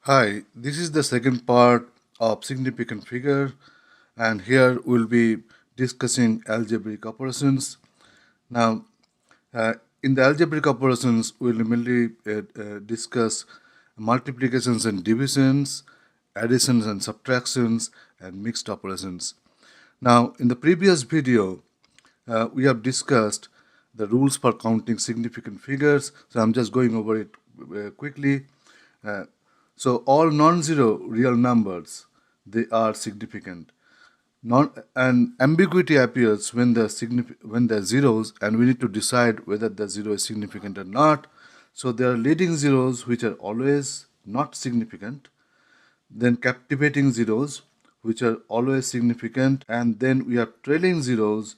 Hi, this is the second part of significant figure, and here we'll be discussing algebraic operations. Now, in the algebraic operations, we'll mainly discuss multiplications and divisions, additions and subtractions, and mixed operations. Now, in the previous video, we have discussed the rules for counting significant figures, so I'm just going over it quickly. Uh, so all non-zero real numbers, they are significant. And ambiguity appears when when the zeros, and we need to decide whether the zero is significant or not. So there are leading zeros which are always not significant, then captivating zeros which are always significant, and then we have trailing zeros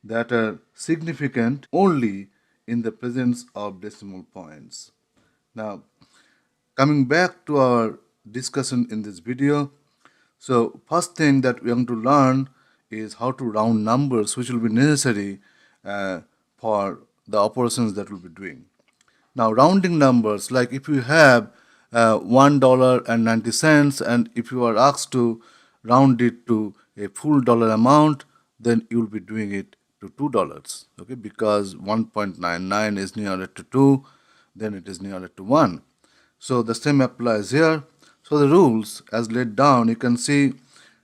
that are significant only in the presence of decimal points. Now, coming back to our discussion in this video, so first thing that we are going to learn is how to round numbers, which will be necessary for the operations that we'll be doing. Now, rounding numbers, like if you have $1.90, and if you are asked to round it to a full dollar amount, then you will be doing it to $2, okay, because 1.99 is nearer to 2, then it is nearer to 1. So the same applies here. So the rules as laid down, you can see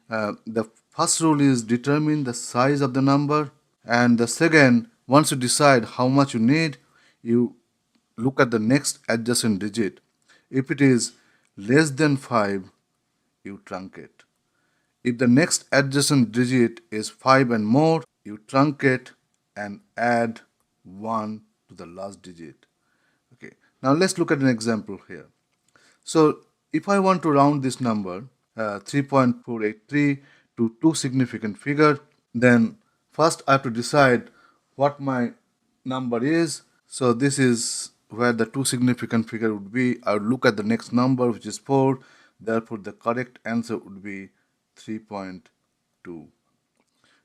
the first rule is determine the size of the number, and the second, once you decide how much you need, you look at the next adjacent digit. If it is less than 5, you truncate. If the next adjacent digit is 5 and more, you truncate and add 1 to the last digit. Okay. Now let's look at an example here. So if I want to round this number 3.483 to two significant figure, then first I have to decide what my number is. So this is where the two significant figure would be. I would look at the next number, which is 4. Therefore, the correct answer would be 3.2.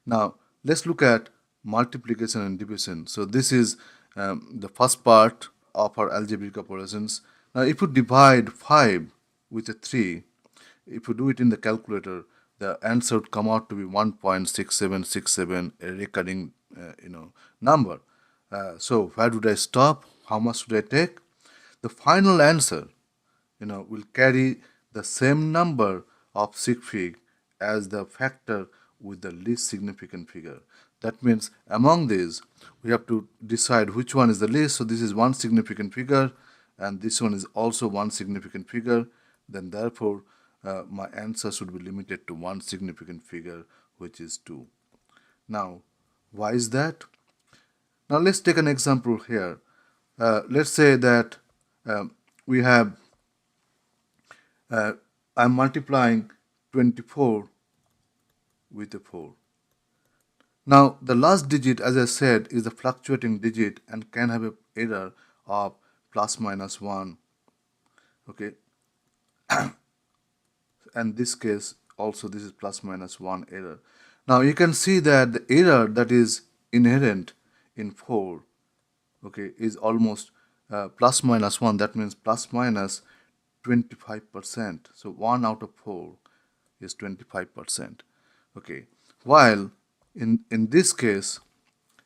Now, let's look at multiplication and division. So this is the first part of our algebraic operations. Now, if you divide 5 with a 3, if you do it in the calculator, the answer would come out to be 1.6767, a recurring number. So where would I stop? How much should I take? The final answer will carry the same number of sig fig as the factor with the least significant figure. That means among these, we have to decide which one is the least. So this is one significant figure, and this one is also one significant figure. Then therefore, my answer should be limited to one significant figure, which is 2. Now, why is that? Now let's take an example here. Let's say that we have I'm multiplying 24 with a 4. Now the last digit, as I said, is a fluctuating digit and can have an error of plus minus 1. Okay, and this case also this is plus minus 1 error. Now you can see that the error that is inherent in 4, okay, is almost plus minus 1. That means plus minus 25%. So 1 out of 4 is 25%. Okay, while in this case,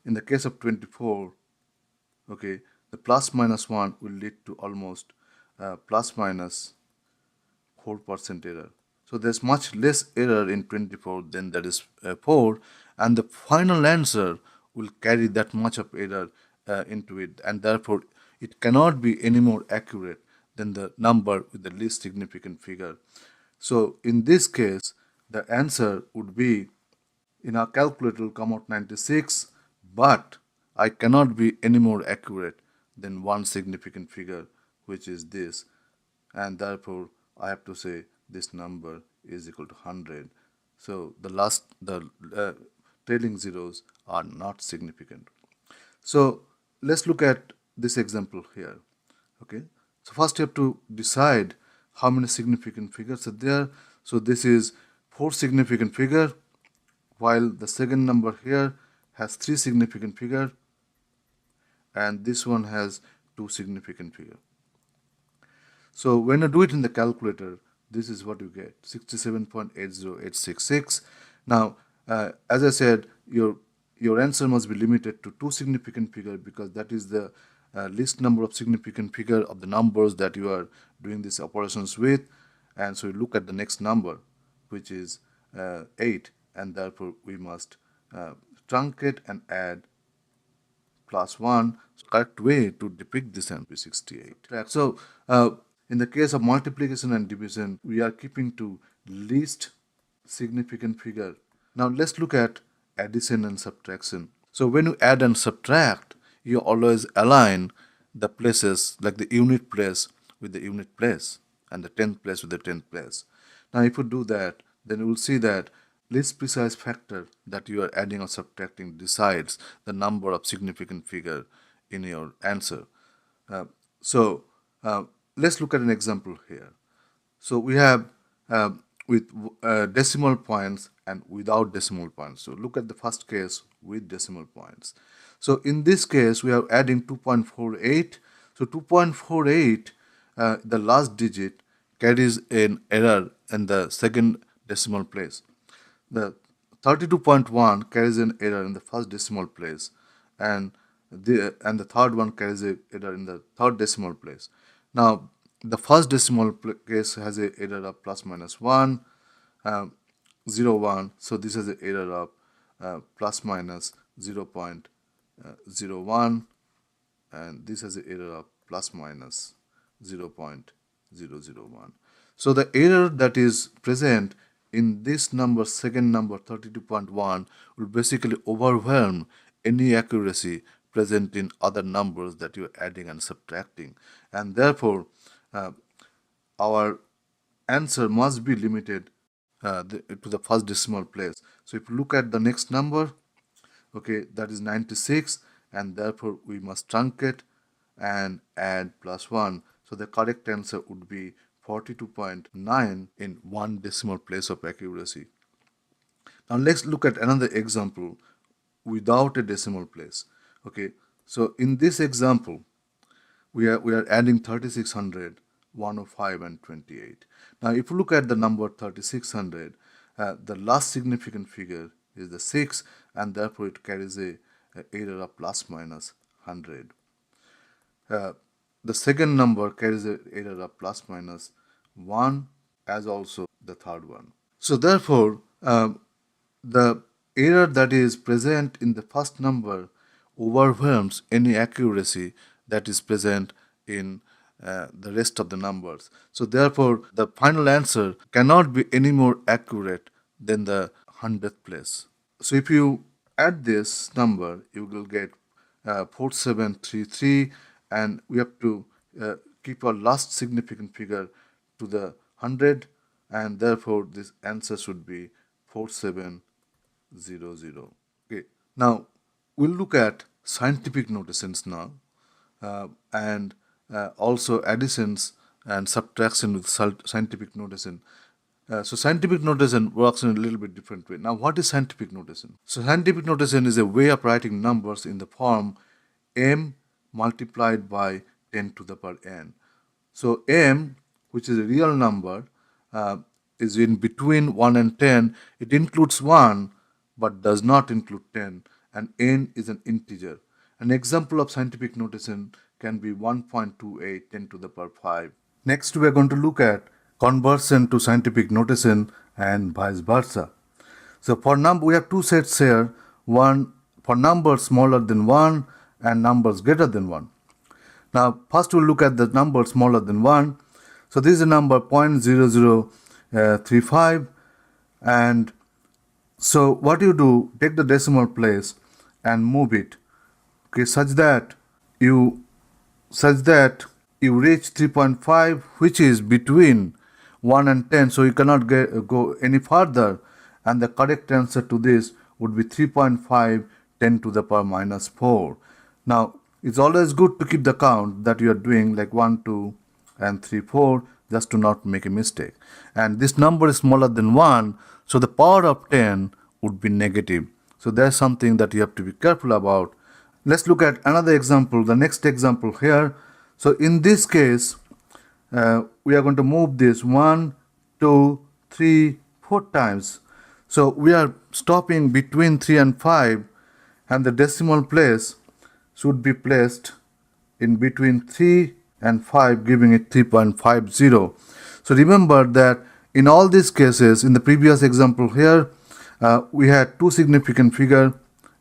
in the case of 24, okay, the plus minus 1 will lead to almost plus minus 4% error. So there's much less error in 24 than that is 4, and the final answer will carry that much of error into it, and therefore it cannot be any more accurate than the number with the least significant figure. So in this case, the answer would be, in our calculator will come out 96, but I cannot be any more accurate than one significant figure, which is this, and therefore I have to say this number is equal to 100. So the trailing zeros are not significant. So let's look at this example here. Okay, so first you have to decide how many significant figures are there. So this is 4 significant figure, while the second number here has 3 significant figure, and this one has 2 significant figure. So when you do it in the calculator, this is what you get, 67.80866. Now, as I said, your answer must be limited to two significant figures, because that is the least number of significant figure of the numbers that you are doing these operations with. And so you look at the next number, which is 8, and therefore we must truncate and add +1. So correct way to depict this answer is 68. So in the case of multiplication and division, we are keeping to least significant figure. Now let's look at addition and subtraction. So when you add and subtract, you always align the places, like the unit place with the unit place and the tenth place with the tenth place. Now if you do that, then you will see that least precise factor that you are adding or subtracting decides the number of significant figure in your answer. Let's look at an example here. So we have with decimal points and without decimal points. So look at the first case with decimal points. So in this case, we are adding 2.48. So 2.48, the last digit carries an error in the second decimal place. The 32.1 carries an error in the first decimal place, and the third one carries an error in the third decimal place. Now, the first decimal case has an error of ±1, 0, 1. So this has an error of ±0.01, and this has an error of ±0.001. So the error that is present in this number, second number 32.1, will basically overwhelm any accuracy present in other numbers that you are adding and subtracting, and therefore our answer must be limited to the first decimal place. So if you look at the next number, okay, that is 96, and therefore we must truncate and add +1. So the correct answer would be 42.9 in one decimal place of accuracy. Now let's look at another example without a decimal place. Okay, so in this example, we are adding 3600, 105, and 28. Now if you look at the number 3600, the last significant figure is the 6, and therefore it carries a error of ±100. The second number carries an error of ±1, as also the third one. So therefore, the error that is present in the first number overwhelms any accuracy that is present in the rest of the numbers. So therefore, the final answer cannot be any more accurate than the 100th place. So if you add this number, you will get 4733, and we have to keep our last significant figure to the 100, and therefore this answer should be 4700. Okay, now we'll look at scientific notations now, and also additions and subtraction with scientific notation. So scientific notation works in a little bit different way. Now what is scientific notation? So scientific notation is a way of writing numbers in the form m multiplied by 10 to the power n. So m, which is a real number, is in between 1 and 10. It includes 1 but does not include 10, and n is an integer. An example of scientific notation can be 1.28 10 to the power 5. Next, we are going to look at conversion to scientific notation and vice versa. So for number, we have two sets here, one for numbers smaller than 1 and numbers greater than 1. Now first we'll look at the number smaller than 1. So this is a number 0.0035, and so what you do, take the decimal place and move it, okay, such that you reach 3.5, which is between 1 and 10, so you cannot go any further, and the correct answer to this would be 3.5 10 to the power -4. Now it's always good to keep the count that you are doing, like 1, 2, and 3, 4, just to not make a mistake. And this number is smaller than 1, so the power of 10 would be negative. So there's something that you have to be careful about. Let's look at another example, the next example here. So in this case, we are going to move this 1, 2, 3, 4 times. So we are stopping between 3 and 5, and the decimal place should be placed in between 3 and 5, giving it 3.50. So remember that in all these cases, in the previous example here, we had two significant figure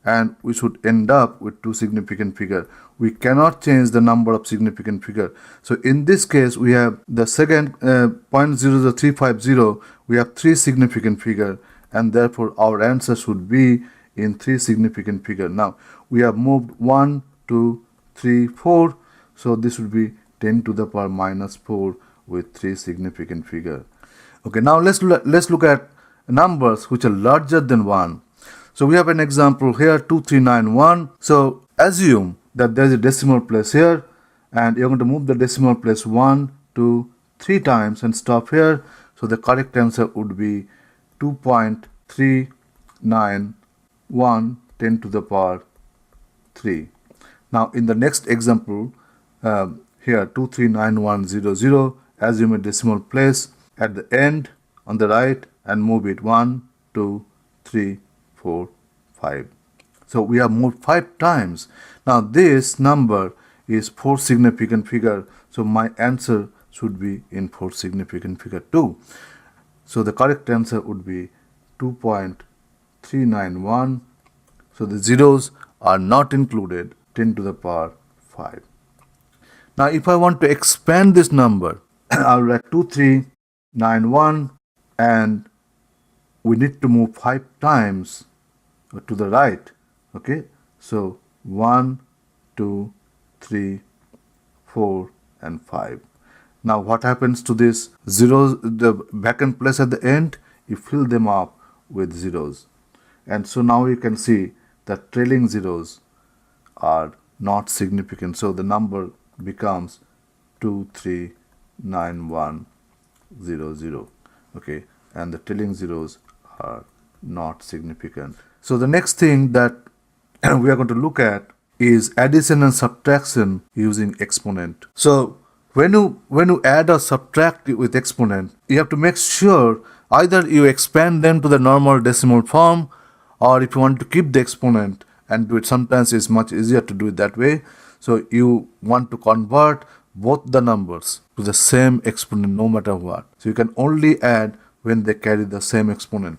and we should end up with two significant figure. We cannot change the number of significant figure. So in this case, we have the second 0.00350, we have three significant figure, and therefore our answer should be in three significant figure. Now we have moved 1, 2, 3, 4, so this would be 10 to the power minus 4 with three significant figure. Okay, now let's look at numbers which are larger than 1. So we have an example here, 2391. So assume that there is a decimal place here, and you're going to move the decimal place 1, 2, 3 times and stop here. So the correct answer would be 2.391 10 to the power 3. Now in the next example, here 239100, assume a decimal place at the end on the right and move it 1, 2, 3, 4, 5. So we have moved 5 times. Now this number is 4 significant figure, so my answer should be in 4 significant figure too. So the correct answer would be 2.391. So the zeros are not included, 10 to the power 5. Now if I want to expand this number, I'll write 2391 and we need to move 5 times to the right. Okay, so 1, 2, 3, 4 and 5. Now what happens to this zeros, the vacant place at the end? You fill them up with zeros, and so now you can see that trailing zeros are not significant, so the number becomes 239100. Okay, and the trailing zeros are not significant. So the next thing that we are going to look at is addition and subtraction using exponent. So when you add or subtract with exponent, you have to make sure either you expand them to the normal decimal form, or if you want to keep the exponent and do it, sometimes it's much easier to do it that way. So you want to convert both the numbers to the same exponent no matter what. So you can only add when they carry the same exponent.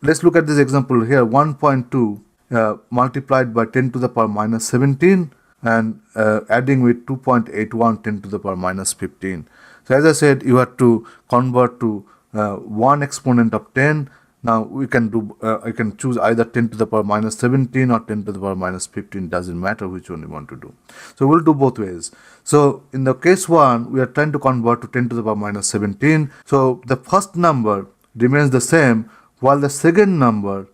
Let's look at this example here, 1.2 multiplied by 10 to the power minus 17 and adding with 2.81 10 to the power minus 15. So as I said, you have to convert to one exponent of 10. Now we can do, I can choose either 10 to the power minus 17 or 10 to the power minus 15, doesn't matter which one you want to do. So we'll do both ways. So in the case 1, we are trying to convert to 10 to the power minus 17. So the first number remains the same, while the second number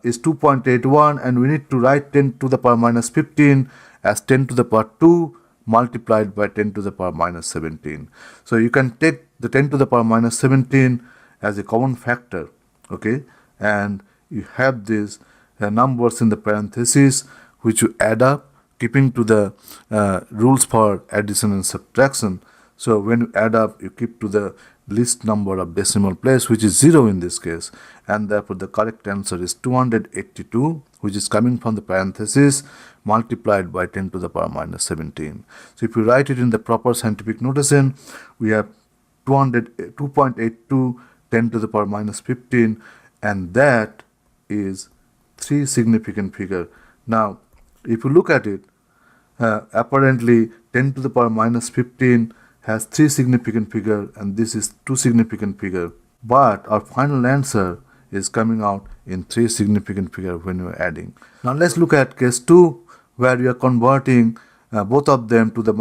is 2.81, and we need to write 10 to the power minus 15 as 10 to the power 2 multiplied by 10 to the power minus 17. So you can take the 10 to the power minus 17 as a common factor, okay, and you have these numbers in the parentheses which you add up, keeping to the rules for addition and subtraction. So when you add up, you keep to the least number of decimal place, which is 0 in this case, and therefore the correct answer is 282, which is coming from the parentheses, multiplied by 10 to the power minus 17. So if you write it in the proper scientific notation, we have 2.82 10 to the power minus 15, and that is 3 significant figure. Now if you look at it, apparently 10 to the power minus 15 has 3 significant figure and this is 2 significant figure, but our final answer is coming out in 3 significant figure when you are adding. Now let's look at case 2, where we are converting both of them to the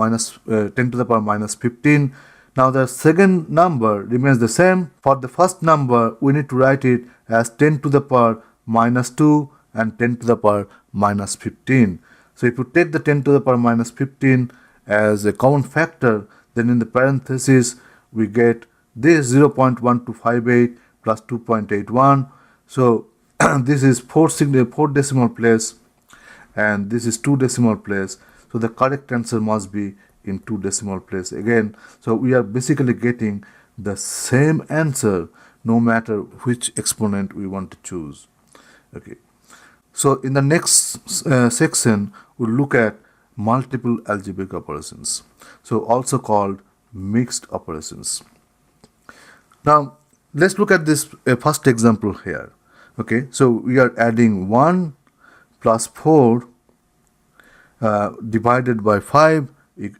10 to the power minus 15. Now the second number remains the same. For the first number, we need to write it as 10 to the power minus 2 and 10 to the power minus 15. So if you take the 10 to the power minus 15 as a common factor, then in the parentheses we get this 0.1258 plus 2.81. So this is 4 decimal place and this is 2 decimal place. So the correct answer must be in 2 decimal place again. So we are basically getting the same answer no matter which exponent we want to choose. Okay. So in the next section, we'll look at multiple algebraic operations, so also called mixed operations. Now let's look at this first example here. Okay, so we are adding 1 plus 4 divided by 5,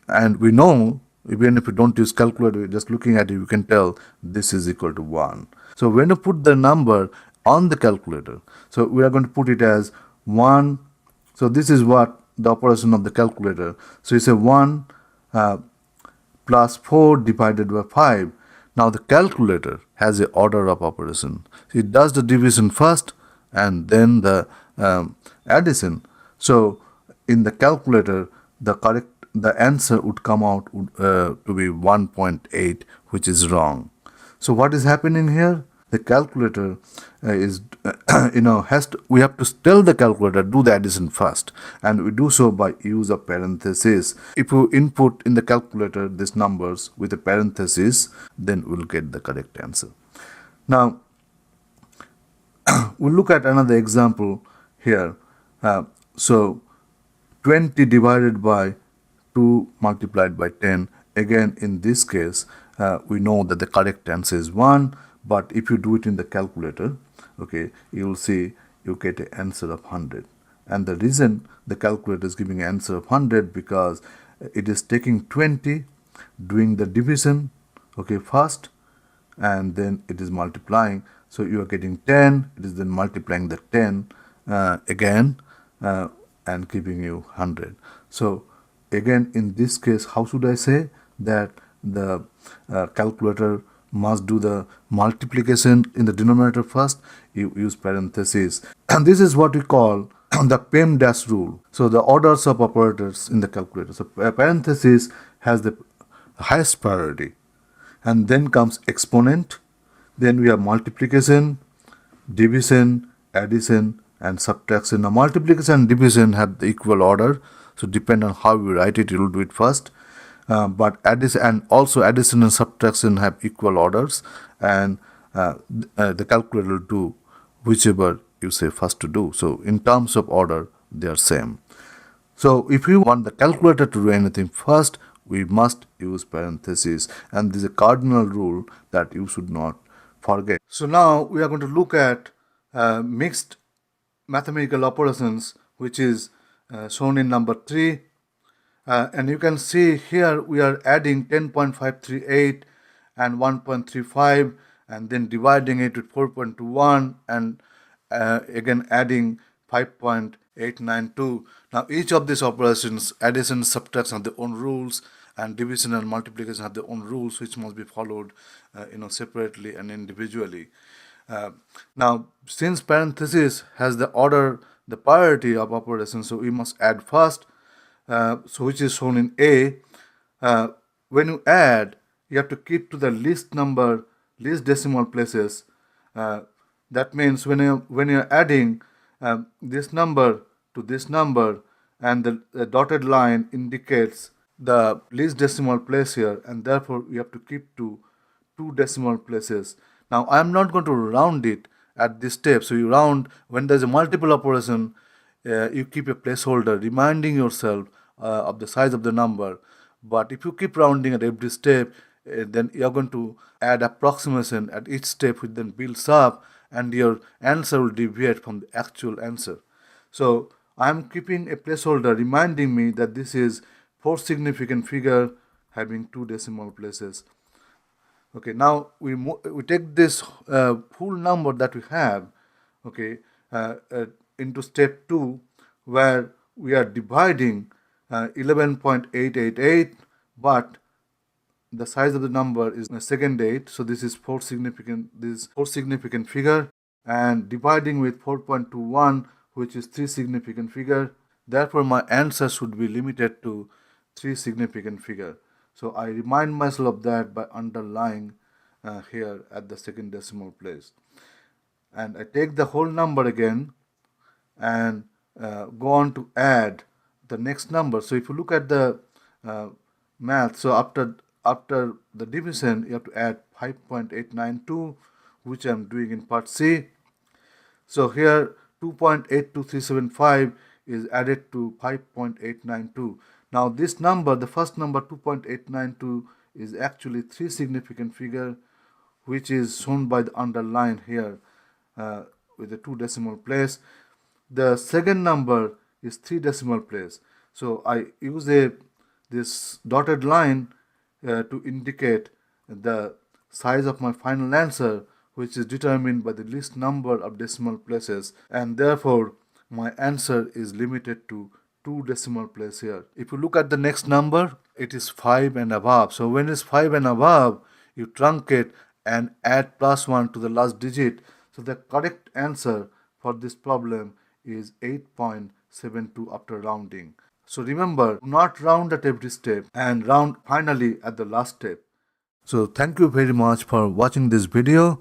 and we know, even if you don't use calculator, just looking at it, you can tell this is equal to 1. So when you put the number on the calculator, so we are going to put it as 1. So this is what the operation of the calculator. So it's a 1 plus 4 divided by 5. Now the calculator has an order of operation. It does the division first and then the addition. So in the calculator, the answer would come out to be 1.8, which is wrong. So what is happening here? The calculator is we have to tell the calculator do the addition first, and we do so by use of parentheses. If you input in the calculator these numbers with a parenthesis, then we'll get the correct answer. Now we'll look at another example here. So 20 divided by 2 multiplied by 10. Again, in this case, we know that the correct answer is 1, but if you do it in the calculator, okay, you will see you get an answer of 100. And the reason the calculator is giving an answer of 100, because it is taking 20, doing the division, okay, first, and then it is multiplying. So you are getting 10, it is then multiplying the 10 again, and giving you 100. So again, in this case, how should I say that the calculator must do the multiplication in the denominator first? You use parentheses, and this is what we call the Pemdas rule. So the orders of operators in the calculator. So parentheses has the highest priority, and then comes exponent, then we have multiplication, division, addition, and subtraction. Now multiplication and division have the equal order, so depend on how you write it, you will do it first. But addition and subtraction have equal orders, and the calculator will do whichever you say first to do. So in terms of order, they are same. So if we want the calculator to do anything first, we must use parentheses, and this is a cardinal rule that you should not forget. So now we are going to look at mixed mathematical operations, which is shown in number 3. And you can see here we are adding 10.538 and 1.35, and then dividing it with 4.21, and again adding 5.892. Now each of these operations, addition, subtraction, have their own rules, and division and multiplication have their own rules, which must be followed separately and individually. Now since parenthesis has the order, the priority of operations, so we must add first, so which is shown in A. When you add, you have to keep to the least decimal places. That means when you're adding this number to this number, and the dotted line indicates the least decimal place here, and therefore you have to keep to 2 decimal places. Now I am not going to round it at this step. So you round when there's a multiple operation. You keep a placeholder reminding yourself of the size of the number. But if you keep rounding at every step, then you're going to add approximation at each step, which then builds up, and your answer will deviate from the actual answer. So I'm keeping a placeholder reminding me that this is 4 significant figure having 2 decimal places. Okay, now we take this full number that we have, okay, into step 2, where we are dividing 11.888, but the size of the number is second 8, so this is 4 significant figure, and dividing with 4.21, which is 3 significant figure. Therefore my answer should be limited to 3 significant figure. So I remind myself of that by underlying here at the second decimal place, and I take the whole number again and go on to add the next number. So if you look at the math. So after the division, you have to add 5.892, which I'm doing in part C. So here 2.82375 is added to 5.892. Now this number, the first number 2.892, is actually three significant figure, which is shown by the underline here with the two decimal place. The second number is three decimal place. So I use this dotted line to indicate the size of my final answer, which is determined by the least number of decimal places, and therefore my answer is limited to two decimal place here. If you look at the next number, it is 5 and above. So when it's 5 and above, you truncate and add +1 to the last digit. So the correct answer for this problem is 8.72 after rounding. So remember, not round at every step and round finally at the last step. So thank you very much for watching this video.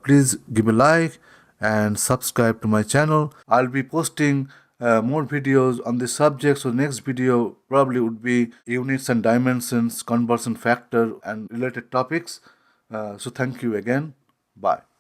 Please give a like and subscribe to my channel. I'll be posting more videos on this subject. So next video probably would be units and dimensions, conversion factor and related topics. So thank you again. Bye.